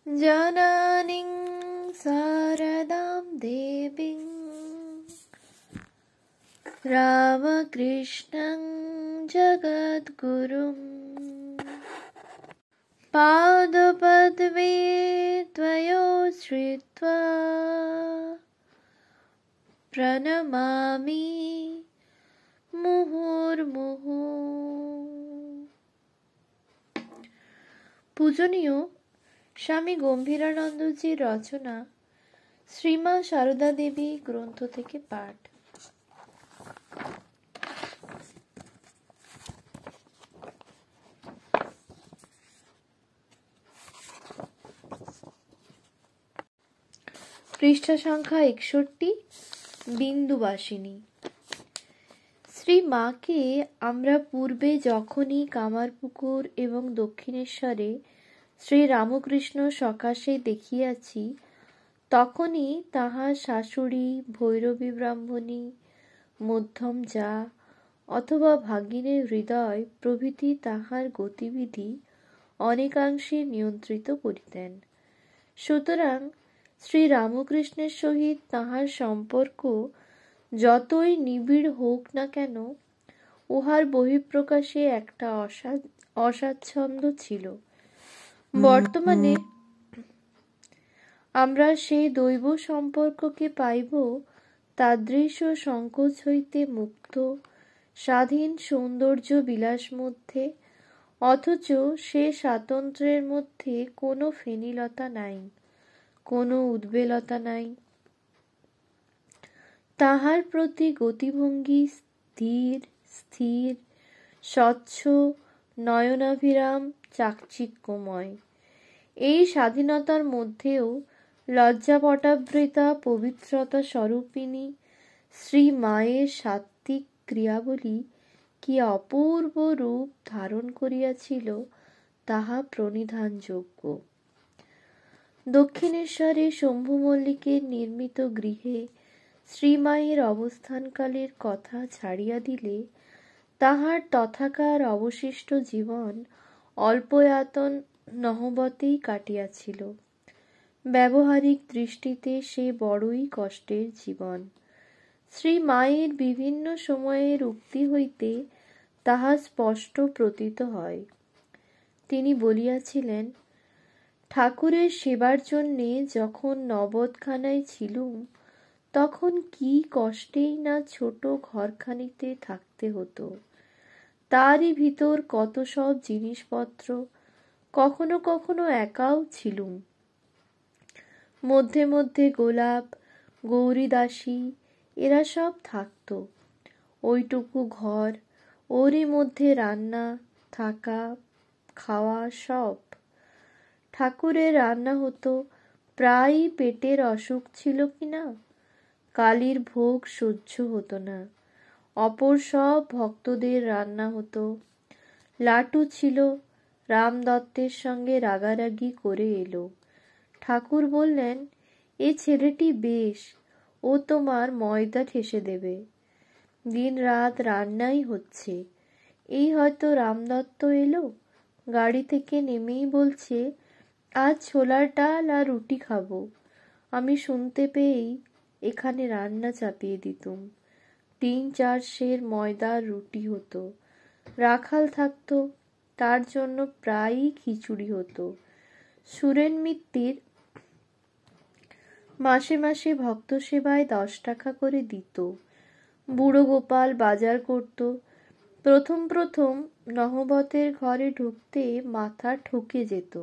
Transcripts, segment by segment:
জননীং শারদাং দেবীং রামকৃষ্ণং জগদ্গুরুং পাদপদ্মে ত্বয়োশ্রিত্বা প্রণমামি মুহুর্মুহু। পূজনীয় স্বামী গম্ভীরানন্দজির রচনা শ্রীমা সারদা দেবী গ্রন্থ থেকে পাঠ। পৃষ্ঠা সংখ্যা 61। বিন্দুবাসিনী। শ্রী মাকে আমরা পূর্বে যখনই কামারপুকুর এবং দক্ষিণেশ্বরে শ্রী রামকৃষ্ণ সকাশে দেখিয়াছি, তখনই তাহার শাশুড়ি, ভৈরবী ব্রাহ্মণী, মধ্যম জা অথবা ভাগিনের হৃদয় প্রভৃতি তাহার গতিবিধি অনেকাংশে নিয়ন্ত্রিত করিতেন। সুতরাং শ্রী রামকৃষ্ণের সহিত তাহার সম্পর্ক যতই নিবিড় হোক না কেন, উহার বহিঃপ্রকাশে একটা অস্বাচ্ছন্দ্য ছিল। বর্তমানে আমরা সেই দৈব সম্পর্ককে পাইব তাদৃশ সংকোচ হইতে মুক্ত, স্বাধীন সৌন্দর্য বিলাস মধ্যে, অথচ সে স্বাতন্ত্র্যের মধ্যে কোনো ফেনিলতা নাই, কোনো উদ্বেলতা নাই। তাহার প্রতি গতিভঙ্গি ধীর, স্থির, স্বচ্ছ, নয়নাভিরাম, চাকচিক্যময়। এই স্বাধীনতার মধ্যেও লজ্জাপটাবৃতা পবিত্রতা স্বরূপিণী শ্রী মায়ের সাত্ত্বিক ক্রিয়াবলী কি অপূর্ব রূপ ধারণ করিয়াছিল, তাহা প্রণিধানযোগ্য। দক্ষিণেশ্বরে শম্ভু মল্লিকের নির্মিত গৃহে শ্রীমায়ের অবস্থানকালের কথা ছাড়িয়া দিলে তাহার তথাকার অবশিষ্ট জীবন অল্পয়াতন নহবতেই কাটিয়াছিল। ব্যবহারিক দৃষ্টিতে সে বড়ই কষ্টের জীবন। শ্রী মায়ের বিভিন্ন সময়ের উক্তি হইতে তাহা স্পষ্ট প্রতীত হয়। তিনি বলিয়াছিলেন, ঠাকুরের সেবার জন্যে যখন নবদখানায় ছিলুম, তখন কি কষ্টেই না ছোট ঘরখানিতে থাকতে হতো। তারই ভিতর কত সব জিনিসপত্র, কখনো কখনো একাও ছিলুম। মধ্যে মধ্যে গোলাপ, গৌরীদাসী এরা সব থাকত। ওইটুকু ঘর, ওরই মধ্যে রান্না, থাকা, খাওয়া সব। ঠাকুরের রান্না হতো, প্রায়ই পেটের অসুখ ছিল কিনা, কালির ভোগ সহ্য হতো না। অপর সব ভক্তদের রান্না হতো। লাটু ছিল, রামদত্তের সঙ্গে রাগারাগি করে এলো। ঠাকুর বললেন, এ ছেলেটি বেশ, ও তোমার ময়দা ঠেসে দেবে। দিন রাত রান্নাই হচ্ছে। এই হয়তো রামদত্ত এলো, গাড়ি থেকে নেমেই বলছে, আজ ছোলার ডাল আর রুটি খাবো। আমি শুনতে পেয়েই এখানে রান্না চাপিয়ে দিতুম। ৩-৪ সের ময়দার রুটি হতো। রাখাল থাকতো, তার জন্য প্রায়ই খিচুড়ি হতো। সুরেন মিত্তির মাসে মাসে ভক্ত সেবায় 10 টাকা করে দিত। বুড়ো গোপাল বাজার করত। প্রথম প্রথম নহবতের ঘরে ঢুকতে মাথা ঠুকে যেত।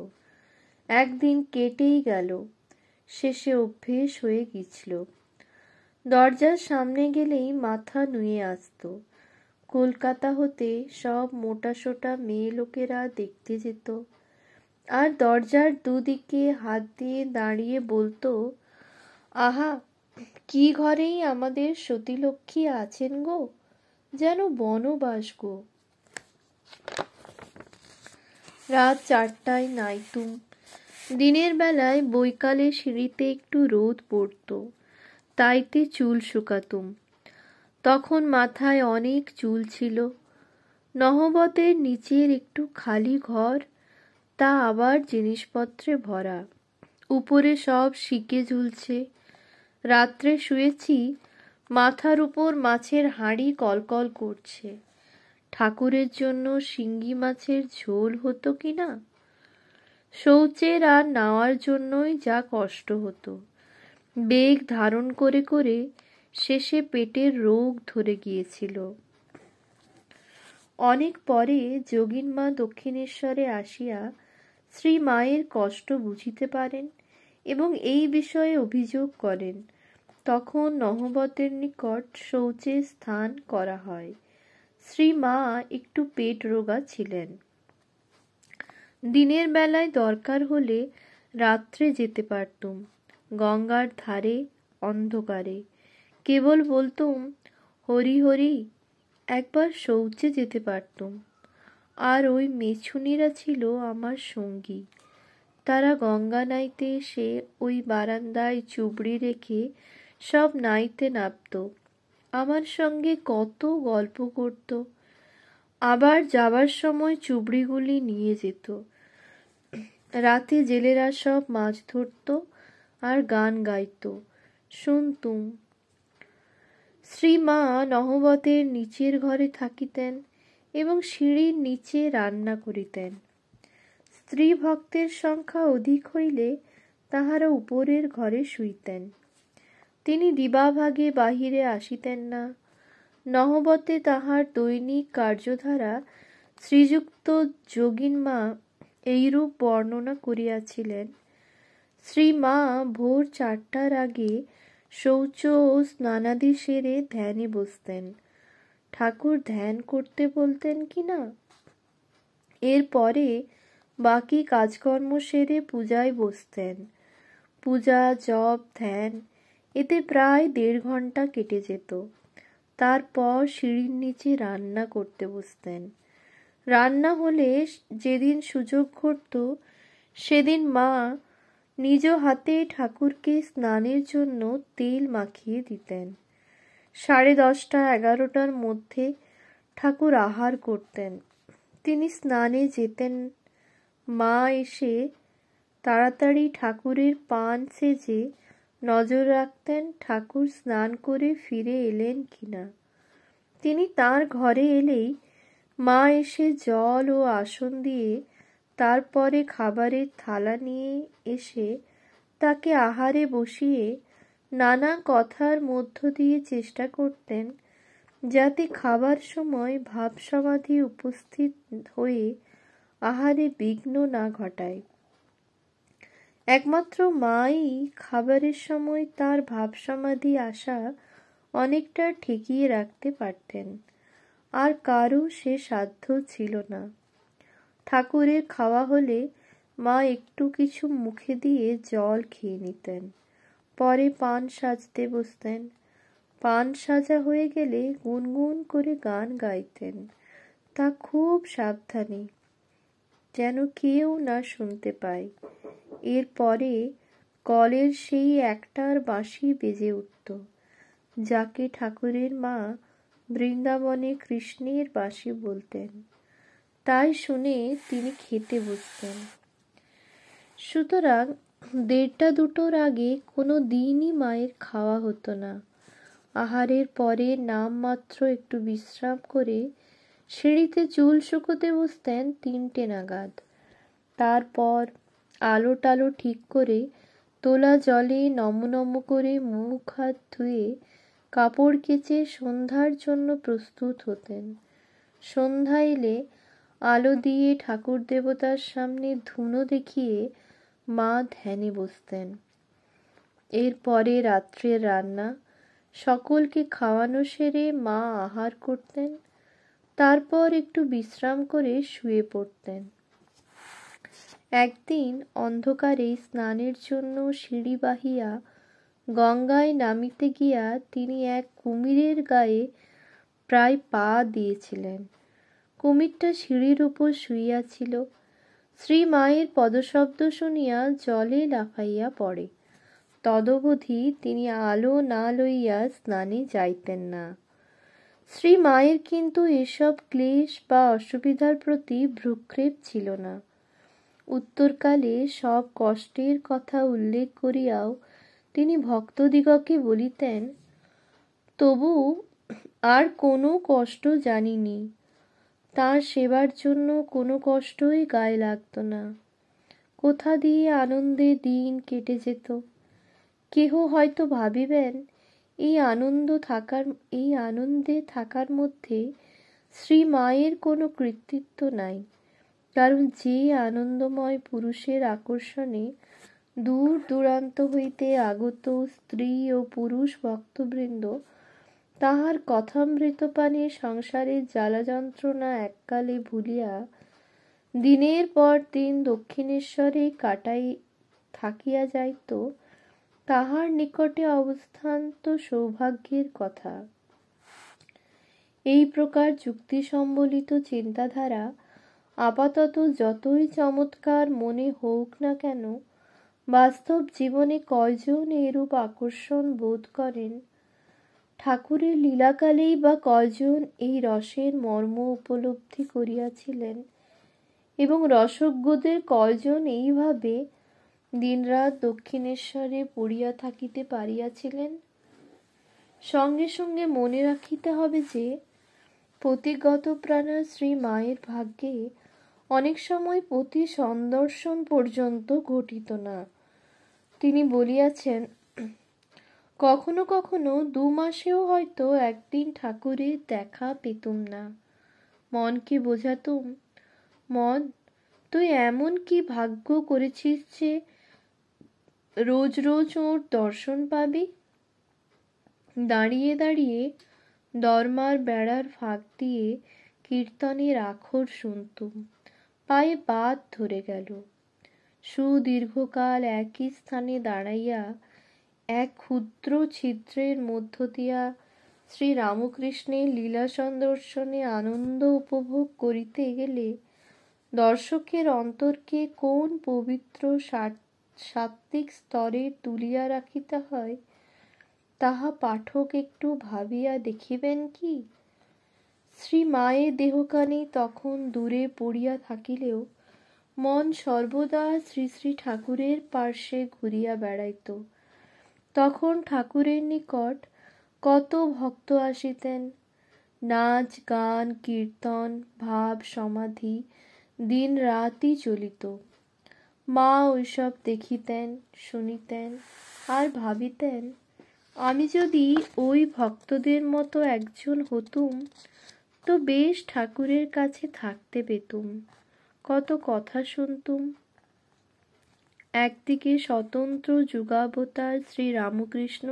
একদিন কেটেই গেল, শেষে অভ্যেস হয়ে গিয়েছিল। দরজার সামনে গেলেই মাথা নুয়ে আসত। কলকাতা হতে সব মোটাসোটা মেয়ে লোকেরা দেখতে যেত, আর দরজার দুদিকে হাত দিয়ে দাঁড়িয়ে বলতো, আহা, কি ঘরেই আমাদের সতীলক্ষ্মী আছেন গো, যেন বনবাস গো। রাত 4টায় নাইতুম। দিনের বেলায় বৈকালে সিঁড়িতে একটু রোদ পড়ত, তাইতে চুল শুকাতুম। তখন মাথায় অনেক চুল ছিল। নহবতের নিচের একটু খালি ঘর, তা আবার জিনিসপত্রে ভরা। উপরে সব শিকে ঝুলছে। রাত্রে শুয়েছি, মাথার উপর মাছের হাঁড়ি কলকল করছে। ঠাকুরের জন্য শিঙ্গি মাছের ঝোল হতো কি না! শৌচের আর নাওয়ার জন্যই যা কষ্ট হতো। বেগ ধারণ করে করে শেষে পেটের রোগ ধরে গিয়েছিল। অনেক পরে যোগীন মা দক্ষিণেশ্বরে আসিয়া শ্রী মায়ের কষ্ট বুঝিতে পারেন এবং এই বিষয়ে অভিযোগ করেন। তখন নহবতের নিকট শৌচের স্থান করা হয়। শ্রী মা একটু পেট রোগা ছিলেন। দিনের বেলায় দরকার হলে রাত্রে যেতে পারতুম। গঙ্গার ধারে অন্ধকারে কেবল বলতুম, হরি হরি, একবার শৌচে যেতে পারতুম। আর ওই মেছুনিরা ছিল আমার সঙ্গী। তারা গঙ্গা নাইতে এসে ওই বারান্দায় চুবড়ি রেখে সব নাইতে নামত। আমার সঙ্গে কত গল্প করত। আবার যাবার সময় চুবড়িগুলি নিয়ে যেত। রাতে জেলেরা সব মাছ ধরত আর গান গাইত, শুনতুম। শ্রী মা নহবতের নিচের ঘরে থাকিতেন এবং সিঁড়ির নিচে রান্না করিতেন। স্ত্রী ভক্তের সংখ্যা অধিক হইলে তাহারা উপরের ঘরে শুইতেন। তিনি দিবাভাগে বাহিরে আসিতেন না। নহবতে তাহার দৈনিক কার্যধারা শ্রীযুক্ত যোগীন মা এইরূপ বর্ণনা করিয়াছিলেন। শ্রী মা ভোর 4টার আগে শৌচ ও স্নানাদি সেরে ধ্যানে বসতেন। ঠাকুর ধ্যান করতে বলতেন কিনা। এরপরে বাকি কাজকর্ম সেরে পূজায় বসতেন। পূজা, জপ, ধ্যান, এতে প্রায় 1.5 ঘন্টা কেটে যেত। তারপর সিঁড়ির নিচে রান্না করতে বসতেন। রান্না হলে যেদিন সুযোগ ঘটত সেদিন মা নিজ হাতে ঠাকুরকে স্নানের জন্য তেল মাখিয়ে দিতেন। 10:30, 11টার মধ্যে ঠাকুর আহার করতেন। তিনি স্নানে যেতেন। মা এসে তাড়াতাড়ি ঠাকুরের পান সেজে নজর রাখতেন ঠাকুর স্নান করে ফিরে এলেন কিনা। তিনি তাঁর ঘরে এলেই মা এসে জল ও আসন দিয়ে তারপরে খাবারের থালা নিয়ে এসে তাকে আহারে বসিয়ে নানা কথার মধ্য দিয়ে চেষ্টা করতেন যাতে খাবার সময় ভাবসমাধি উপস্থিত হয়ে আহারে বিঘ্ন না ঘটায়। একমাত্র মাই খাবারের সময় তার ভাবসমাধি আসা অনেকটা ঠেকিয়ে রাখতে পারতেন। আর কারও সে সাধ্য ছিল না। ঠাকুরের খাওয়া হলে মা একটু কিছু মুখে দিয়ে জল খেয়ে নিতেন। পরে পান সাজতে বসতেন। পান সাজা হয়ে গেলে গুনগুন করে গান গাইতেন, তা খুব সাবধানে, যেন কেউ না শুনতে পায়। এরপরে কলের সেই একটার বাঁশি বেজে উঠত, যাকে ঠাকুরের মা বৃন্দাবনে কৃষ্ণের বাঁশি বলতেন। তাই শুনে তিনি খেতে বসতেন। সুতরাং 1:30, 2টোর আগে কোনো দিনই মায়ের খাওয়া হতো না। আহারের পরে নামমাত্র একটু বিশ্রাম করে সিঁড়িতে চুল শুকোতে বসতেন 3টে নাগাদ। তারপর আলো টালো ঠিক করে তোলা জলে নম নম করে মুখ হাত ধুয়ে কাপড় কেচে সন্ধ্যার জন্য প্রস্তুত হতেন। সন্ধ্যা এলে আলো দিয়ে ঠাকুর দেবতার সামনে ধুনো দেখিয়ে মা ধ্যানে বসতেন। এরপরে রাত্রের রান্না, সকলকে খাওয়ানো সেরে মা আহার করতেন। তারপর একটু বিশ্রাম করে শুয়ে পড়তেন। একদিন অন্ধকারে স্নানের জন্য সিঁড়ি বাহিয়া গঙ্গায় নামিতে গিয়া তিনি এক কুমিরের গায়ে প্রায় পা দিয়েছিলেন। কুমিরটা সিঁড়ির উপর শুইয়াছিল। শ্রী মায়ের পদশব্দ শুনিয়া জলে লাফাইয়া পড়ে। তদবধি তিনি আলো না লইয়া স্নানে যাইতেন না। শ্রী মায়ের কিন্তু এসব ক্লেশ বা অসুবিধার প্রতি ভ্রূক্ষেপ ছিল না। উত্তরকালে সব কষ্টের কথা উল্লেখ করিয়াও তিনি ভক্তদিগকে বলিতেন, তবু আর কোনো কষ্ট জানিনি। তাঁর সেবার জন্য কোনো কষ্টই গায়ে লাগতো না। কোথা দিয়ে আনন্দে দিন কেটে যেত। কেহ হয়তো ভাবিবেন, এই আনন্দে থাকার মধ্যে শ্রী মায়ের কোনো কৃতিত্ব নাই, কারণ যে আনন্দময় পুরুষের আকর্ষণে দূর দূরান্ত হইতে আগত স্ত্রী ও পুরুষ ভক্তবৃন্দ তাহার কথামৃত পানে সংসারের জ্বালা যন্ত্রণা এককালে ভুলিয়া দিনের পর দিন দক্ষিণেশ্বরে কাটাই থাকিয়া যাইত, তাহার নিকটে অবস্থান তো সৌভাগ্যের কথা। এই প্রকার যুক্তি সম্বলিত চিন্তাধারা আপাতত যতই চমৎকার মনে হোক না কেন, বাস্তব জীবনে কয়জন এরূপ আকর্ষণ বোধ করেন? ঠাকুরের লীলাকালেই বা কয়জন এই রসের মর্ম উপলব্ধি করিয়াছিলেন এবং রসজ্ঞদের কয়জন এইভাবে দিনরাত দক্ষিণেশ্বরে পড়িয়া থাকিতে পারিয়াছিলেন? সঙ্গে সঙ্গে মনে রাখিতে হবে যে পতিগত প্রাণা শ্রী মায়ের ভাগ্যে অনেক সময় পতি সন্দর্শন পর্যন্ত ঘটিত না। তিনি বলিয়াছেন, কখনো কখনো 2 মাসেও হয়তো একদিন ঠাকুরের দেখা পেতুম না। মনকে বোঝাতুম, মন, তুই এমন কি ভাগ্য করেছিস যে রোজ রোজ ওর দর্শন পাবি? দাঁড়িয়ে দাঁড়িয়ে দরমার বেড়ার ফাঁক দিয়ে কীর্তনের আখর শুনতুম। পায়ে বাত ধরে গেল। সুদীর্ঘকাল একই স্থানে দাঁড়াইয়া এক ক্ষুদ্র ছিদ্রের মধ্য দিয়া শ্রী রামকৃষ্ণের লীলা সন্দর্শনে আনন্দ উপভোগ করিতে গেলে দর্শকের অন্তরকে কোন পবিত্র সাত্ত্বিক স্তরে তুলিয়া রাখিতে হয়, তাহা পাঠক একটু ভাবিয়া দেখিবেন কি? শ্রী মায়ের দেহখানি তখন দূরে পড়িয়া থাকিলেও মন সর্বদা শ্রী শ্রী ঠাকুরের পার্শ্বে ঘুরিয়া বেড়াইত। তখন ঠাকুরের নিকট কত ভক্ত আসিতেন। নাচ গান কীর্তন ভাব সমাধি দিন রাতই চলিত। মা ওইসব দেখিতেন, শুনিতেন আর ভাবিতেন, আমি যদি ওই ভক্তদের মতো একজন হতুম তো বেশ ঠাকুরের কাছে থাকতে পেতুম, কত কথা শুনতুম। একদিকে স্বতন্ত্র যুগাবতার শ্রী রামকৃষ্ণ,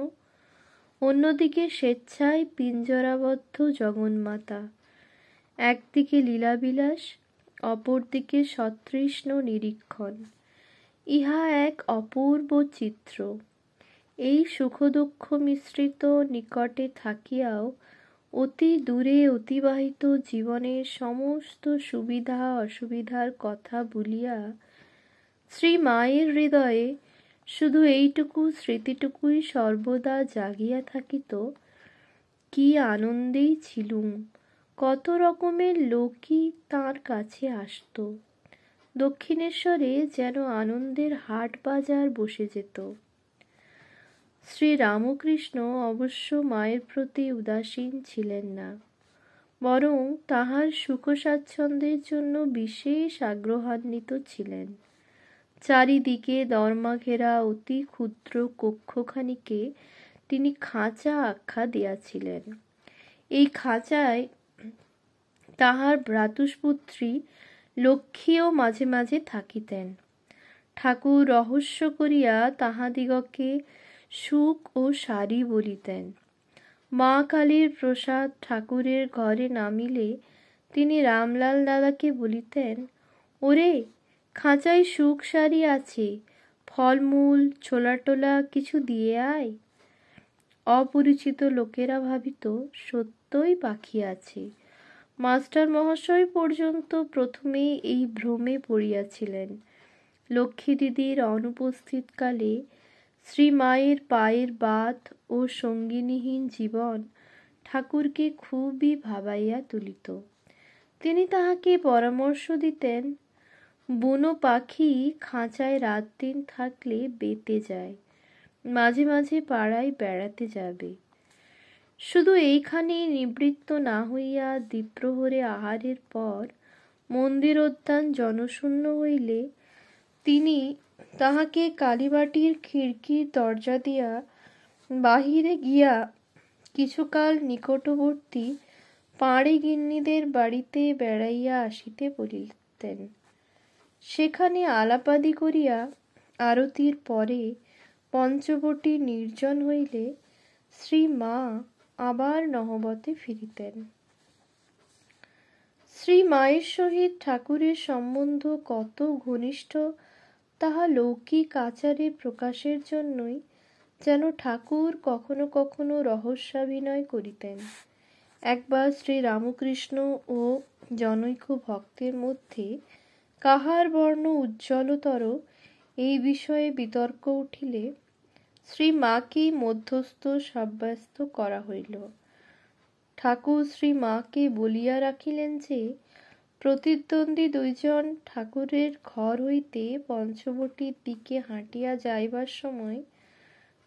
অন্যদিকে স্বেচ্ছায় পিঞ্জরাবদ্ধ জগন্মাতা। একদিকে লীলাবিলাস, অপরদিকে সতৃষ্ণ নিরীক্ষণ। ইহা এক অপূর্ব চিত্র। এই সুখ দুঃখ মিশ্রিত নিকটে থাকিয়াও অতি দূরে অতিবাহিত জীবনের সমস্ত সুবিধা অসুবিধার কথা ভুলিয়া শ্রী মায়ের হৃদয়ে শুধু এইটুকু স্মৃতিটুকুই সর্বদা জাগিয়া থাকিত, কি আনন্দেই ছিলুম। কত রকমের লোকই তাঁর কাছে আসত। দক্ষিণেশ্বরে যেন আনন্দের হাট বাজার বসে যেত। শ্রী রামকৃষ্ণ অবশ্য মায়ের প্রতি উদাসীন ছিলেন না, বরং তাহার সুখ স্বাচ্ছন্দ্যের জন্য বিশেষ আগ্রহান্বিত ছিলেন। চারিদিকে দরমা ঘেরা অতি ক্ষুদ্র কক্ষখানিকে তিনি খাঁচা আখ্যা দিয়াছিলেন। এই খাঁচায় তাহার ভ্রাতুষ্পুত্রী লক্ষ্মীও মাঝে মাঝে থাকিতেন। ঠাকুর রহস্য করিয়া তাহাদিগকে সুখ ও সারি বলিতেন। মা কালীর প্রসাদ ঠাকুরের ঘরে নামিলে তিনি রামলাল দাদাকে বলিতেন, ওরে, খাঁচায় সুখ সারি আছে, ফলমূল ছোলা টোলা কিছু দিয়ে আয়। অপরিচিত লোকেরা ভাবিত সত্যই পাখি আছে। মাস্টার মহাশয় পর্যন্ত প্রথমে এই ভ্রমে পড়িয়াছিলেন। লক্ষ্মী দিদির অনুপস্থিতকালে শ্রী মায়ের পায়ের বাত ও সঙ্গিনীহীন জীবন ঠাকুরকে খুবই ভাবাইয়া তুলিত। তিনি তাহাকে পরামর্শ দিতেন, বুনো পাখি খাঁচায় রাত দিন থাকলে বেঁতে যায়, মাঝে মাঝে পাড়ায় বেড়াতে যাবে। শুধু এইখানেই নিবৃত্ত না হইয়া দ্বিপ্রহরে আহারের পর মন্দিরোদ্যান জনশূন্য হইলে তিনি তাহাকে কালীবাটির খিড়কির দরজা দিয়া বাহিরে গিয়া কিছুকাল নিকটবর্তী পাড়ে গিন্নিদের বাড়িতে বেড়াইয়া আসিতে বলিতেন। সেখানে আলাপাদি করিয়া আরতির পরে পঞ্চবটী নির্জন হইলে শ্রী মা আবার নহবতে ফিরিতেন। শ্রী মায়ের সহিত ঠাকুরের সম্বন্ধ কত ঘনিষ্ঠ তাহা লৌকিক আচারে প্রকাশের জন্যই যেন ঠাকুর কখনো কখনো রহস্যাভিনয় করিতেন। একবার শ্রী রামকৃষ্ণ ও জনৈক ভক্তের মধ্যে কাহার বর্ণ উজ্জ্বলতর এই বিষয়ে বিতর্ক উঠিলে শ্রী মাকেই মধ্যস্থ সাব্যস্ত করা হইল। ঠাকুর শ্রী মাকে বলিয়া রাখিলেন যে প্রতিদ্বন্দ্বী দুইজন ঠাকুরের ঘর হইতে পঞ্চবটীর দিকে হাঁটিয়া যাইবার সময়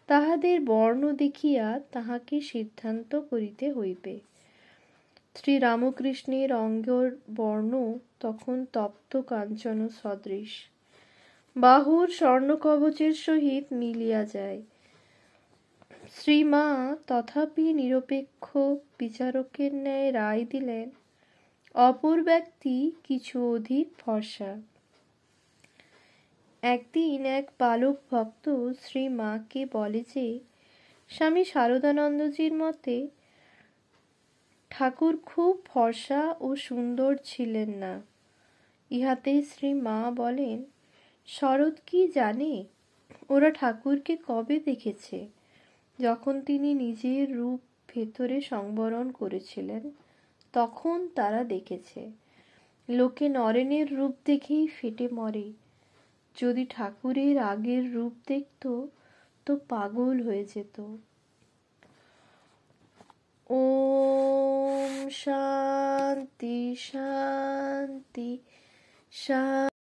তাহাদের বর্ণ দেখিয়া তাহাকে সিদ্ধান্ত করিতে হইবে। শ্রী রামকৃষ্ণের অঙ্গের বর্ণ তখন তপ্ত কাঞ্চন সদৃশ, বাহুর স্বর্ণকবচের সহিত মিলিয়া যায়। শ্রীমা তথাপি নিরপেক্ষ বিচারকের ন্যায় রায় দিলেন, অপর ব্যক্তি কিছু অধিক ফর্সা। একদিন এক বালক ভক্ত শ্রী মাকে বলে যে স্বামী শারদানন্দজির মতে ঠাকুর খুব ফর্সা ও সুন্দর ছিলেন না। ইহাতে শ্রী মা বলেন, শরৎ কি জানে ওরা ঠাকুরকে কবে দেখেছে? যখন তিনি নিজের রূপ ভেতরে সংবরণ করেছিলেন তখন তারা দেখেছে। লোকে নরেনের রূপ দেখেই ফেটে মরে, যদি ঠাকুরের আগের রূপ দেখত তো পাগল হয়ে যেত। ওম শান্তি শান্তি শান্তি।